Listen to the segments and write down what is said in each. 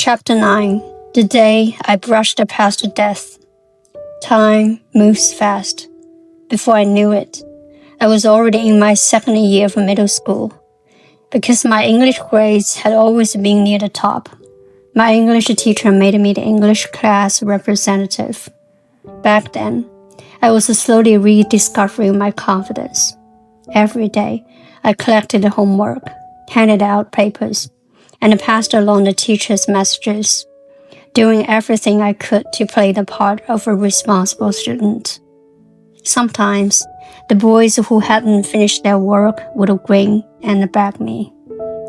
Chapter 9. The day I brushed past death. Time moves fast. Before I knew it, I was already in my second year of middle school. Because my English grades had always been near the top, my English teacher made me the English class representative. Back then, I was slowly rediscovering my confidence. Every day, I collected homework, handed out papers, and passed along the teacher's messages, doing everything I could to play the part of a responsible student. Sometimes, the boys who hadn't finished their work would grin and beg me.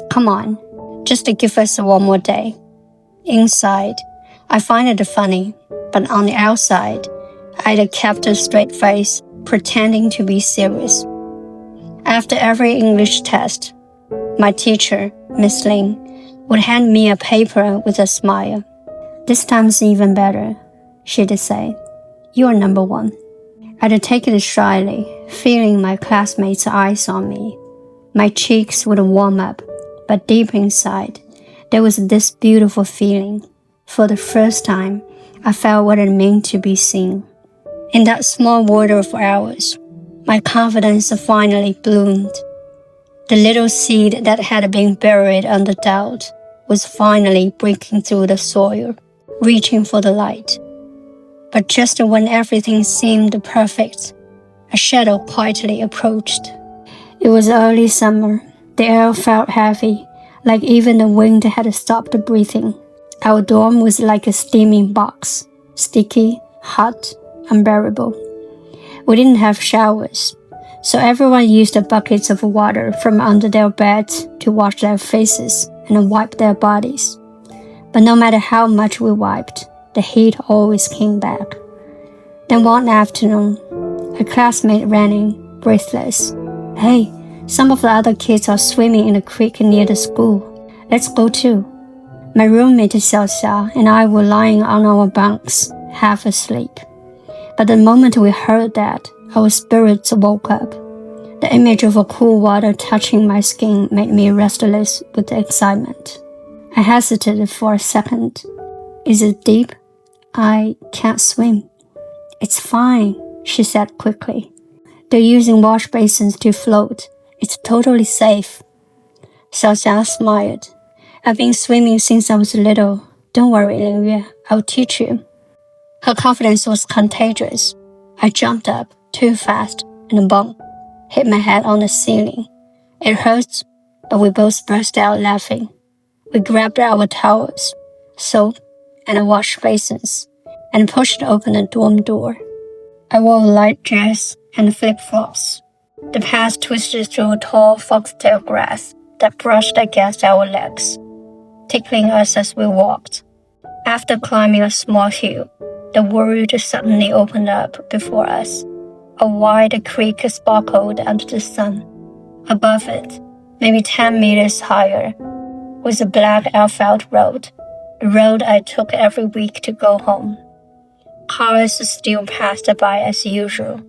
Come on, just give us one more day. Inside, I find it funny, but on the outside, I'd kept a straight face, pretending to be serious. After every English test, my teacher, Miss Lin, would hand me a paper with a smile. This time's even better, she'd say. You're number one. I'd take it shyly, feeling my classmates' eyes on me. My cheeks would warm up, but deep inside, there was this beautiful feeling. For the first time, I felt what it meant to be seen. In that small order of hours, my confidence finally bloomed. The little seed that had been buried under doubt was finally breaking through the soil, reaching for the light. But just when everything seemed perfect, a shadow quietly approached. It was early summer. The air felt heavy, like even the wind had stopped breathing. Our dorm was like a steaming box, sticky, hot, unbearable. We didn't have showers, so everyone used buckets of water from under their beds to wash their faces and wipe their bodies. But no matter how much we wiped, the heat always came back. Then one afternoon, a classmate ran in, breathless. Hey, some of the other kids are swimming in the creek near the school. Let's go too. My roommate Xiaoxia and I were lying on our bunks, half asleep. But the moment we heard that, our spirits woke up. The image of cool water touching my skin made me restless with excitement. I hesitated for a second. Is it deep? I can't swim. It's fine, she said quickly. They're using wash basins to float. It's totally safe. Xiaoxia smiled. I've been swimming since I was little. Don't worry, Lingyue. I'll teach you. Her confidence was contagious. I jumped up too fast and bump, hit my head on the ceiling. It hurts, but we both burst out laughing. We grabbed our towels, soap, and wash basins, and pushed open the dorm door. I wore a light dress and flip-flops. The path twisted through tall foxtail grass that brushed against our legs, tickling us as we walked. After climbing a small hill, the world suddenly opened up before us. A wide creek sparkled under the sun. Above it, maybe 10 meters higher, was a black asphalt road, the road I took every week to go home. Cars still passed by as usual,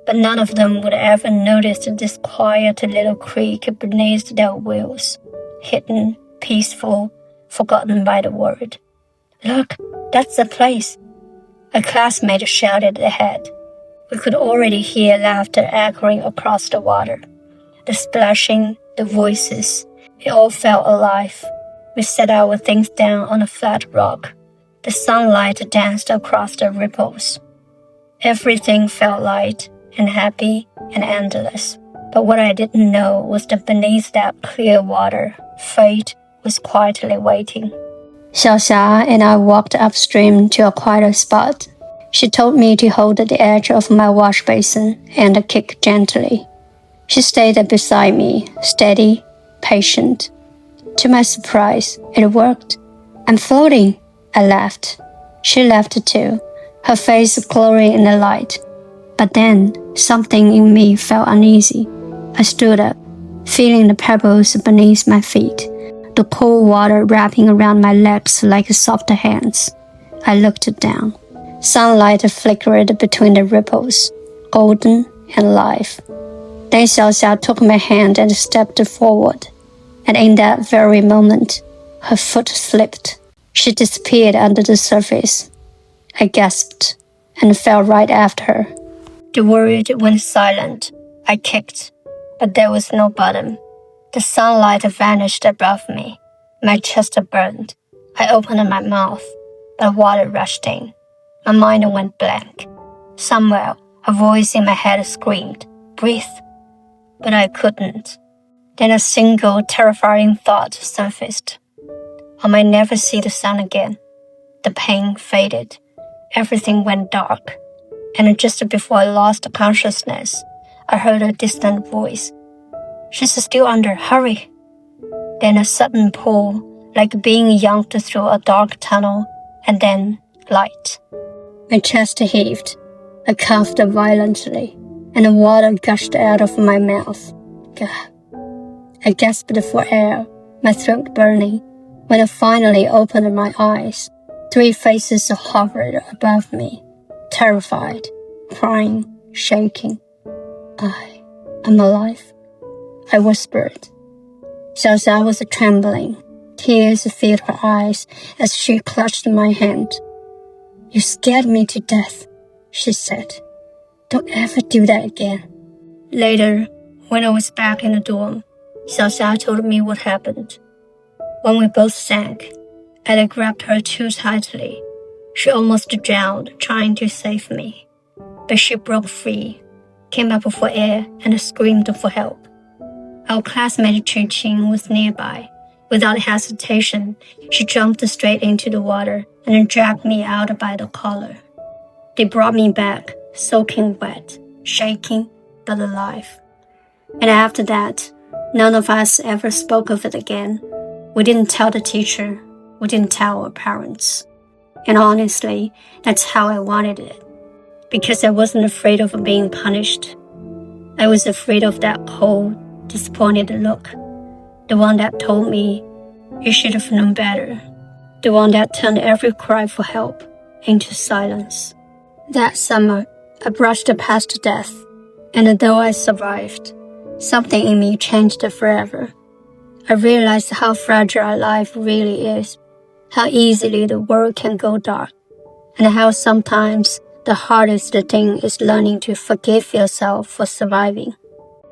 but none of them would ever notice this quiet little creek beneath their wheels, hidden, peaceful, forgotten by the world. Look, that's the place. A classmate shouted ahead. We could already hear laughter echoing across the water. The splashing, the voices, it all felt alive. We set our things down on a flat rock. The sunlight danced across the ripples. Everything felt light and happy and endless. But what I didn't know was that beneath that clear water, fate was quietly waiting. Xiaoxia and I walked upstream to a quieter spot. She told me to hold the edge of my wash basin and kick gently. She stayed beside me, steady, patient. To my surprise, it worked. I'm floating, I laughed. She laughed too, her face glowing in the light. But then, something in me felt uneasy. I stood up, feeling the pebbles beneath my feet, the cold water wrapping around my legs like soft hands. I looked down. Sunlight flickered between the ripples, golden and live. Then Xiaoxia took my hand and stepped forward. And in that very moment, her foot slipped. She She disappeared under the surface. I gasped and fell right after her. The world went silent. I kicked, but there was no bottom. The sunlight vanished above me. My chest burned. I opened my mouth, but water rushed in. My mind went blank. Somewhere, a voice in my head screamed, "Breathe." But I couldn't. Then a single terrifying thought surfaced. I might never see the sun again. The pain faded. Everything went dark. And just before I lost consciousness, I heard a distant voice. "She's still under, hurry." Then a sudden pull, like being yanked through a dark tunnel, and then light. My chest heaved. I coughed violently, and the water gushed out of my mouth. Gah. I gasped for air, my throat burning. When I finally opened my eyes, 3 faces hovered above me, terrified, crying, shaking. I'm alive, I whispered. Xiaoxia was trembling. Tears filled her eyes as she clutched my hand. "You scared me to death," she said. "Don't ever do that again." Later, when I was back in the dorm, Xiaoxia told me what happened. When we both sank, and I grabbed her too tightly, she almost drowned trying to save me. But she broke free, came up for air, and screamed for help. Our classmate Qing was nearby. Without hesitation, she jumped straight into the water and dragged me out by the collar. They brought me back, soaking wet, shaking, but alive. And after that, none of us ever spoke of it again. We didn't tell the teacher. We didn't tell our parents. And honestly, that's how I wanted it. Because I wasn't afraid of being punished. I was afraid of that cold, disappointed look. The one that told me, "You should have known better." The one that turned every cry for help into silence. That summer, I brushed past death. And though I survived, something in me changed forever. I realized how fragile life really is, how easily the world can go dark, and how sometimes the hardest thing is learning to forgive yourself for surviving.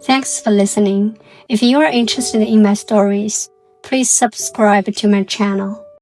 Thanks for listening. If you are interested in my stories, please subscribe to my channel.